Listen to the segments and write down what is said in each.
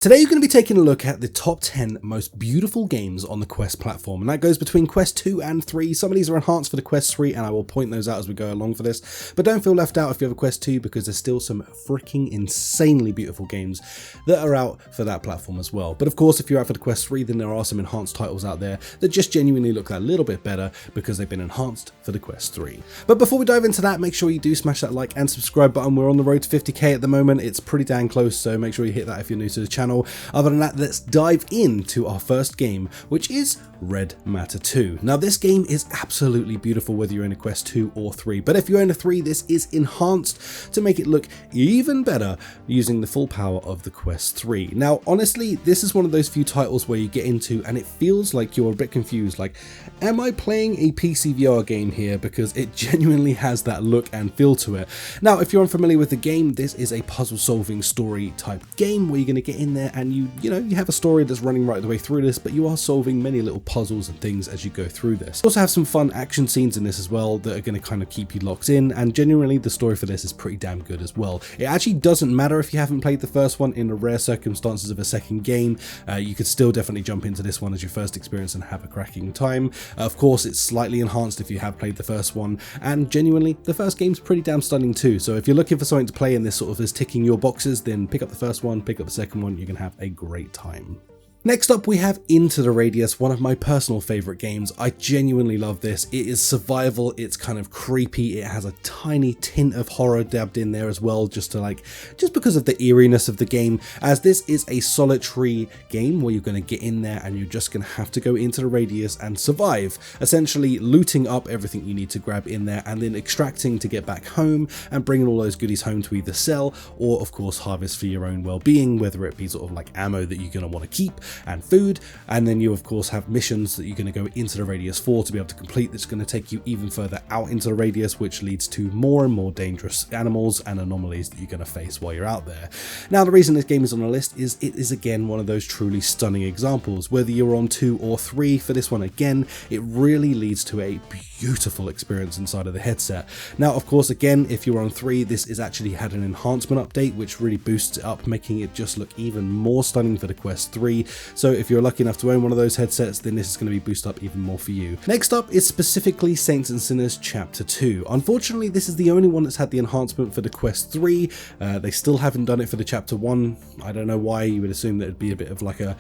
Today you're going to be taking a look at the top 10 most beautiful games on the Quest platform, and that goes between Quest 2 and 3. Some of these are enhanced for the Quest 3 and I will point those out as we go along for this, but don't feel left out if you have a Quest 2 because there's still some freaking insanely beautiful games that are out for that platform as well. But of course, if you're out for the Quest 3, then there are some enhanced titles out there that just genuinely look a little bit better because they've been enhanced for the Quest 3. But before we dive into that, make sure you do smash that like and subscribe button. We're on the road to 50k at the moment. It's pretty dang close, so make sure you hit that if you're new to the channel. Other than that, let's dive into our first game, which is Red Matter 2. Now this game is absolutely beautiful whether you're in a Quest 2 or 3, but if you're in a 3, this is enhanced to make it look even better using the full power of the Quest 3. Now honestly, this is one of those few titles where you get into and it feels like you're a bit confused, like, am I playing a PC VR game here? Because it genuinely has that look and feel to it. Now if you're unfamiliar with the game, this is a puzzle solving story type game where you're going to get in there and you have a story that's running right the way through this, but you are solving many little puzzles and things as you go through this. You also have some fun action scenes in this as well that are going to kind of keep you locked in, and genuinely the story for this is pretty damn good as well. It actually doesn't matter if you haven't played the first one. In the rare circumstances of a second game, you could still definitely jump into this one as your first experience and have a cracking time. Of course, it's slightly enhanced if you have played the first one, and genuinely the first game's pretty damn stunning too. So if you're looking for something to play and this sort of is ticking your boxes, then pick up the first one, pick up the second one, you can have a great time. Next up we have Into the Radius, one of my personal favourite games. I genuinely love this. It is survival, it's kind of creepy, it has a tiny tint of horror dabbed in there as well, just because of the eeriness of the game, as this is a solitary game where you're going to get in there and you're just going to have to go into the radius and survive, essentially looting up everything you need to grab in there and then extracting to get back home and bringing all those goodies home to either sell or of course harvest for your own well-being, whether it be sort of like ammo that you're going to want to keep and food, and then you of course have missions that you're going to go into the radius for to be able to complete. That's going to take you even further out into the radius, which leads to more and more dangerous animals and anomalies that you're going to face while you're out there. Now the reason this game is on the list is it is again one of those truly stunning examples. Whether you're on 2 or 3 for this one, again it really leads to a beautiful experience inside of the headset. Now of course, again, if you're on 3, this is actually had an enhancement update which really boosts it up, making it just look even more stunning for the Quest 3. So if you're lucky enough to own one of those headsets, then this is going to be boosted up even more for you. Next up is specifically Saints and Sinners Chapter 2. Unfortunately, this is the only one that's had the enhancement for the Quest 3. They still haven't done it for the Chapter 1. I don't know why. You would assume that it'd be a bit of like a,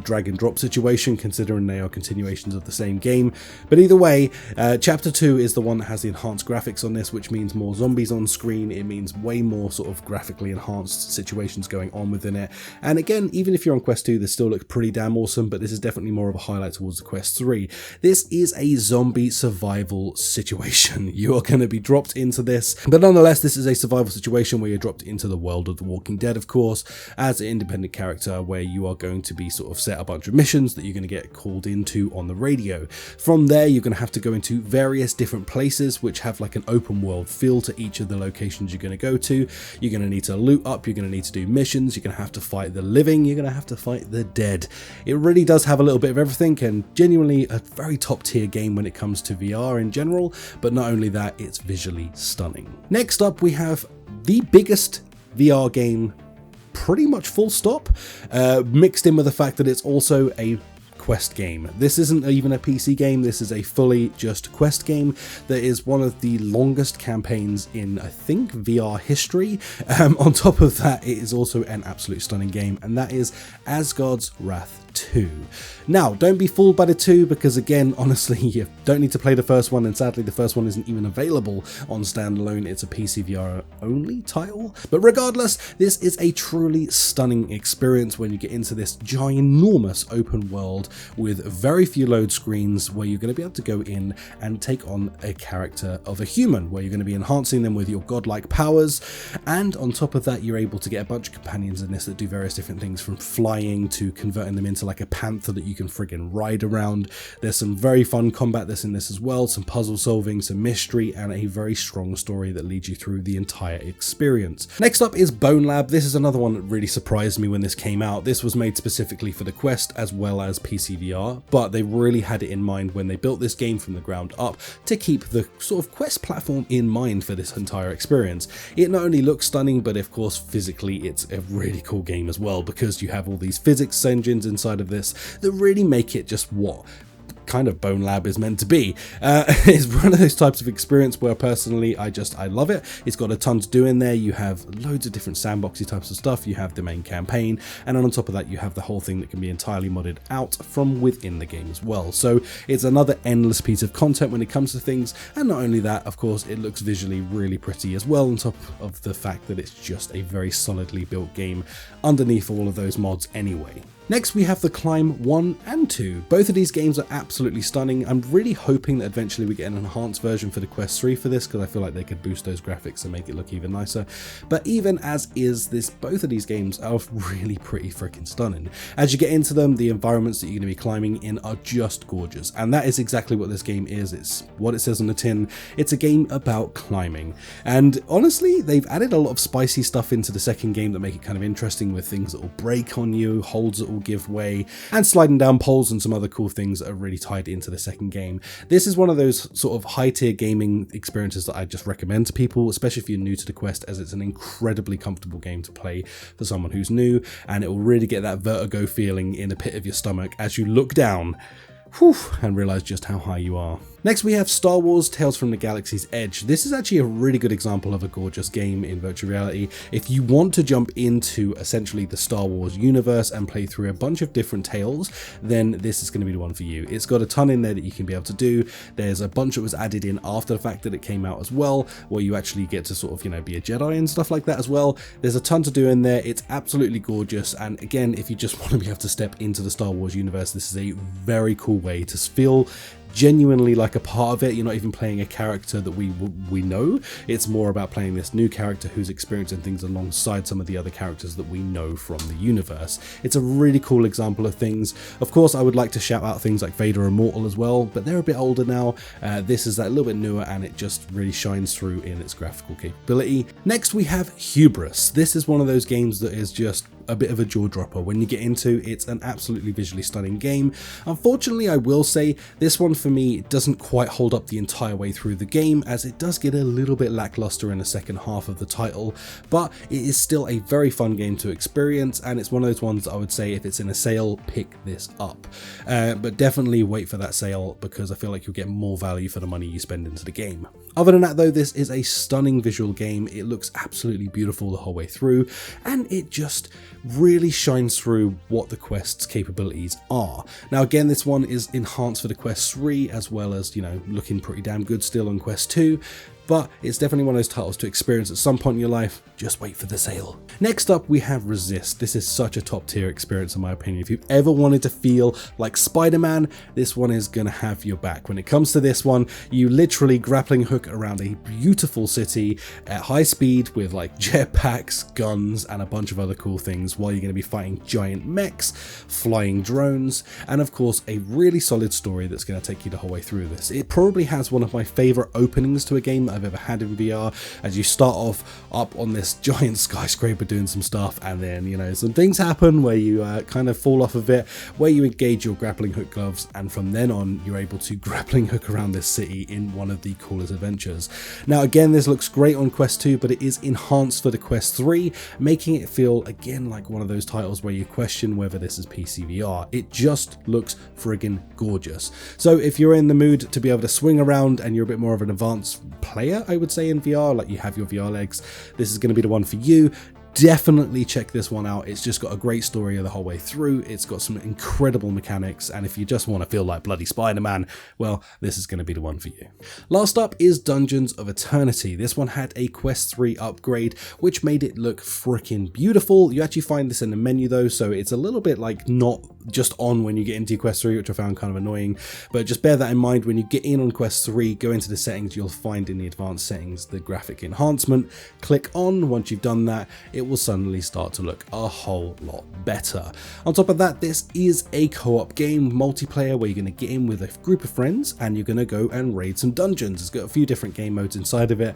drag and drop situation, considering they are continuations of the same game. But either way, Chapter 2 is the one that has the enhanced graphics on this, which means more zombies on screen. It means way more sort of graphically enhanced situations going on within it. And again, even if you're on Quest 2, this still looks pretty damn awesome, but this is definitely more of a highlight towards the Quest 3. This is a zombie survival situation. You are going to be dropped into this, but nonetheless, this is a survival situation where you're dropped into the world of The Walking Dead, of course, as an independent character where you are going to be sort of set a bunch of missions that you're going to get called into on the radio. From there, you're going to have to go into various different places which have like an open world feel to each of the locations you're going to go to. You're going to need to loot up, you're going to need to do missions, you're going to have to fight the living, you're going to have to fight the dead. It really does have a little bit of everything and genuinely a very top tier game when it comes to VR in general, but not only that, it's visually stunning. Next up we have the biggest VR game pretty much full stop, mixed in with the fact that it's also a Quest game. This isn't even a PC game, this is a fully just Quest game that is one of the longest campaigns in, I think, VR history. On top of that, it is also an absolute stunning game, and that is Asgard's Wrath 2. Now, don't be fooled by the 2 because again, honestly, you don't need to play the first one, and sadly the first one isn't even available on standalone. It's a PC VR only title, but regardless, this is a truly stunning experience when you get into this ginormous open world with very few load screens where you're going to be able to go in and take on a character of a human, where you're going to be enhancing them with your godlike powers, and on top of that you're able to get a bunch of companions in this that do various different things, from flying to converting them into like a panther that you can friggin' ride around. There's some very fun combat that's in this as well, some puzzle solving, some mystery, and a very strong story that leads you through the entire experience. Next up is BONELAB. This is another one that really surprised me when this came out. This was made specifically for the Quest as well as PC PC VR, but they really had it in mind when they built this game from the ground up to keep the sort of Quest platform in mind for this entire experience. It not only looks stunning, but of course physically it's a really cool game as well, because you have all these physics engines inside of this that really make it just what kind of BONELAB is meant to be. It's one of those types of experience where personally I love it. It's got a ton to do in there. You have loads of different sandboxy types of stuff. You have the main campaign, and on top of that you have the whole thing that can be entirely modded out from within the game as well. So it's another endless piece of content when it comes to things, and not only that, of course, it looks visually really pretty as well, on top of the fact that it's just a very solidly built game underneath all of those mods anyway. Next we have the Climb 1 and 2. Both of these games are absolutely stunning. I'm really hoping that eventually we get an enhanced version for the Quest 3 for this, because I feel like they could boost those graphics and make it look even nicer. But even as is this, both of these games are really pretty freaking stunning. As you get into them, the environments that you're going to be climbing in are just gorgeous, and that is exactly what this game is. It's what it says on the tin. It's a game about climbing, and honestly they've added a lot of spicy stuff into the second game that make it kind of interesting, with things that will break on you, holds that will give way, and sliding down poles, and some other cool things that are really tied into the second game. This is one of those sort of high tier gaming experiences that I just recommend to people, especially if you're new to the Quest, as it's an incredibly comfortable game to play for someone who's new, and it will really get that vertigo feeling in the pit of your stomach as you look down and realize just how high you are. Next we have Star Wars Tales from the Galaxy's Edge. This is actually a really good example of a gorgeous game in virtual reality. If you want to jump into essentially the Star Wars universe and play through a bunch of different tales, then this is going to be the one for you. It's got a ton in there that you can be able to do. There's a bunch that was added in after the fact that it came out as well, where you actually get to sort of, you know, be a Jedi and stuff like that as well. There's a ton to do in there. It's absolutely gorgeous, and again, if you just want to be able to step into the Star Wars universe, this is a very cool way to feel genuinely like a part of it. You're not even playing a character that we know. It's more about playing this new character who's experiencing things alongside some of the other characters that we know from the universe. It's a really cool example of things. Of course, I would like to shout out things like Vader Immortal as well, but they're a bit older now. This is that little bit newer, and it just really shines through in its graphical capability. Next we have Hubris. This is one of those games that is just a bit of a jaw dropper when you get into. It's an absolutely visually stunning game. Unfortunately, I will say this one for me doesn't quite hold up the entire way through the game, as it does get a little bit lackluster in the second half of the title, but it is still a very fun game to experience, and it's one of those ones I would say if it's in a sale, pick this up. But definitely wait for that sale, because I feel like you'll get more value for the money you spend into the game. Other than that though, this is a stunning visual game. It looks absolutely beautiful the whole way through, and it just really shines through what the Quest's capabilities are. Now again, this one is enhanced for the Quest 3, as well as, you know, looking pretty damn good still on Quest 2, but it's definitely one of those titles to experience at some point in your life. Just wait for the sale. Next up we have Resist. This is such a top tier experience in my opinion. If you've ever wanted to feel like Spider-Man, this one is gonna have your back. When it comes to this one, you literally grappling hook around a beautiful city at high speed with like jetpacks, guns, and a bunch of other cool things, while you're gonna be fighting giant mechs, flying drones, and of course a really solid story that's gonna take you the whole way through this. It probably has one of my favorite openings to a game that I've ever had in VR, as you start off up on this giant skyscraper doing some stuff, and then, you know, some things happen where you kind of fall off of it, where you engage your grappling hook gloves, and from then on you're able to grappling hook around this city in one of the coolest adventures. Now again, this looks great on Quest 2, but it is enhanced for the Quest 3, making it feel again like one of those titles where you question whether this is PC VR. It just looks friggin' gorgeous. So if you're in the mood to be able to swing around and you're a bit more of an advanced player, I would say, in VR, like you have your VR legs, this is going to be the one for you. Definitely check this one out. It's just got a great story the whole way through. It's got some incredible mechanics, and if you just want to feel like bloody Spider-Man, well, this is going to be the one for you. Last up is Dungeons of Eternity. This one had a Quest 3 upgrade, which made it look freaking beautiful. You actually find this in the menu though, so it's a little bit like not just on when you get into Quest 3, which I found kind of annoying, but just bear that in mind. When you get in on Quest 3, go into the settings, you'll find in the advanced settings the graphic enhancement. Click on. Once you've done that, it will suddenly start to look a whole lot better. On top of that, this is a co-op game, multiplayer, where you're going to get in with a group of friends and you're going to go and raid some dungeons. It's got a few different game modes inside of it.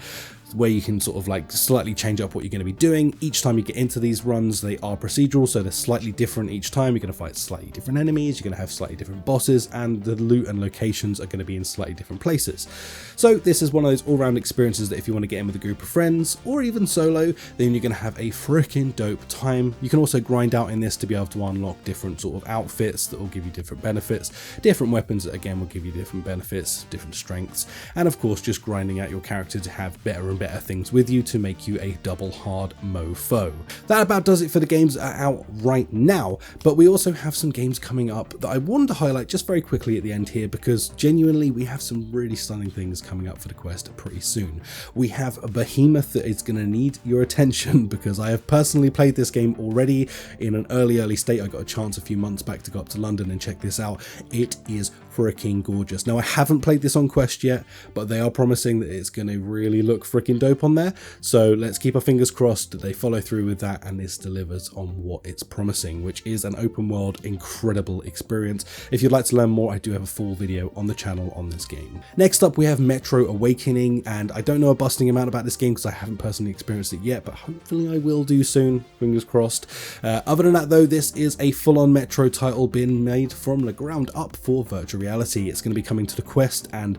where you can sort of like slightly change up what you're going to be doing. Each time you get into these runs, they are procedural, so they're slightly different each time. You're going to fight slightly different enemies, you're going to have slightly different bosses, and the loot and locations are going to be in slightly different places. So this is one of those all-round experiences that if you want to get in with a group of friends, or even solo, then you're going to have a freaking dope time. You can also grind out in this to be able to unlock different sort of outfits that will give you different benefits, different weapons that again will give you different benefits, different strengths, and of course just grinding out your character to have better and better things with you to make you a double hard mofo. That about does it for the games that are out right now, but we also have some games coming up that I wanted to highlight just very quickly at the end here, because genuinely we have some really stunning things coming up for the Quest pretty soon. We have a Behemoth that is going to need your attention, because I have personally played this game already in an early state. I got a chance a few months back to go up to London and check this out. It is freaking gorgeous. Now I haven't played this on Quest yet, but they are promising that it's going to really look freaking dope on there, so let's keep our fingers crossed that they follow through with that and this delivers on what it's promising, which is an open world incredible experience. If you'd like to learn more, I do have a full video on the channel on this game. Next up we have Metro Awakening, and I don't know a busting amount about this game because I haven't personally experienced it yet, but hopefully I will do soon, fingers crossed. Other than that though, this is a full-on Metro title being made from the ground up for virtual reality. It's going to be coming to the Quest, and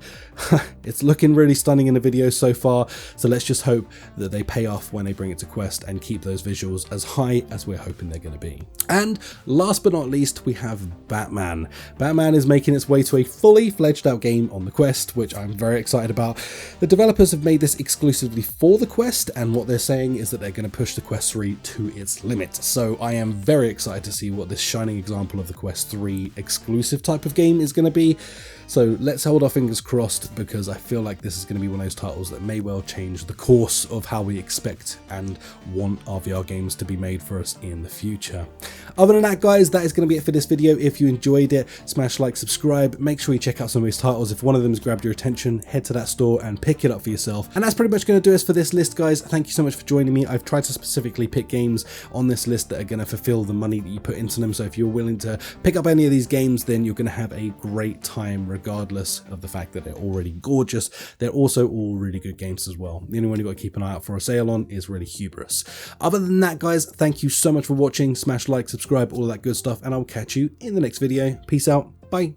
it's looking really stunning in the video so far, so let's just hope that they pay off when they bring it to Quest and keep those visuals as high as we're hoping they're going to be. And last but not least, we have Batman. Batman is making its way to a fully fledged out game on the Quest, which I'm very excited about. The developers have made this exclusively for the Quest, and what they're saying is that they're going to push the Quest 3 to its limit. So I am very excited to see what this shining example of the Quest 3 exclusive type of game is going to be. So let's hold our fingers crossed, because I feel like this is going to be one of those titles that may well change the course of how we expect and want our VR games to be made for us in the future. Other than that guys, that is going to be it for this video. If you enjoyed it, smash like, subscribe, make sure you check out some of these titles. If one of them has grabbed your attention, head to that store and pick it up for yourself. And that's pretty much going to do us for this list guys. Thank you so much for joining me. I've tried to specifically pick games on this list that are going to fulfill the money that you put into them, so if you're willing to pick up any of these games, then you're going to have a great time regardless of the fact that they're already gorgeous. They're also all really good games as well. The only one you've got to keep an eye out for a sale on is really Hubris. Other than that guys, thank you so much for watching. Smash like, subscribe, all of that good stuff, and I'll catch you in the next video. Peace out. Bye.